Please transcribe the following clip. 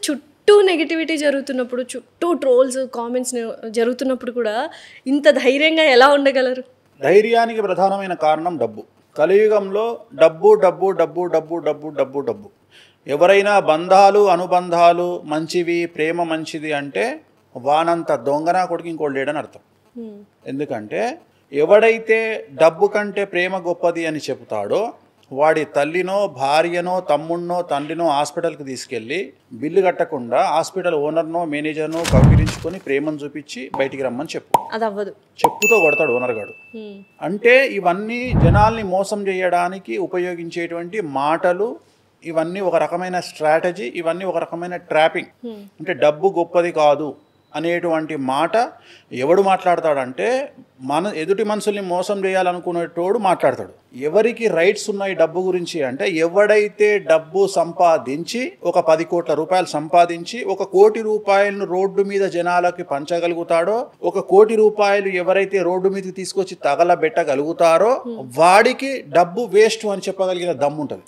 చుట్టూ నెగటివిటీ జరుగుతున్నప్పుడు, చుట్టూ ట్రోల్స్, కామెంట్స్ జరుగుతున్నప్పుడు కూడా ఇంత ధైర్యంగా ఎలా ఉండగలరు? ధైర్యానికి ప్రధానమైన కారణం డబ్బు. కలియుగంలో డబ్బు డబ్బు డబ్బు డబ్బు డబ్బు డబ్బు డబ్బు. ఎవరైనా బంధాలు అనుబంధాలు మంచివి, ప్రేమ మంచిది అంటే వానంత దొంగనా కొడుకు ఇంకోటి లేడని అర్థం. ఎందుకంటే ఎవడైతే డబ్బు కంటే ప్రేమ గొప్పది అని చెబుతాడో వాడి తల్లినో భార్యనో తమ్ముడినో తండ్రినో హాస్పిటల్కి తీసుకెళ్ళి బిల్లు కట్టకుండా హాస్పిటల్ ఓనర్నో మేనేజర్నో కౌగిలించుకొని ప్రేమను చూపించి బయటికి రమ్మని అది అవ్వదు. చెప్పుతో కొడతాడు ఓనర్ గాడు. అంటే ఇవన్నీ జనాల్ని మోసం చేయడానికి ఉపయోగించేటువంటి మాటలు, ఇవన్నీ ఒక రకమైన స్ట్రాటజీ, ఇవన్నీ ఒక రకమైన ట్రాపింగ్. అంటే డబ్బు గొప్పది కాదు అనేటువంటి మాట ఎవడు మాట్లాడతాడంటే ఎదుటి మనుషుల్ని మోసం చేయాలనుకునేటోడు మాట్లాడతాడు. ఎవరికి రైట్స్ ఉన్నాయి డబ్బు గురించి అంటే ఎవడైతే డబ్బు సంపాదించి ఒక 10 కోట్ల రూపాయలు సంపాదించి 1 కోటి రూపాయలను రోడ్డు మీద జనాలకి పంచగలుగుతాడో, 1 కోటి రూపాయలు ఎవరైతే రోడ్డు మీదకి తీసుకొచ్చి తగలబెట్టగలుగుతారో వాడికి డబ్బు వేస్ట్ అని చెప్పగలిగిన దమ్ము ఉంటుంది.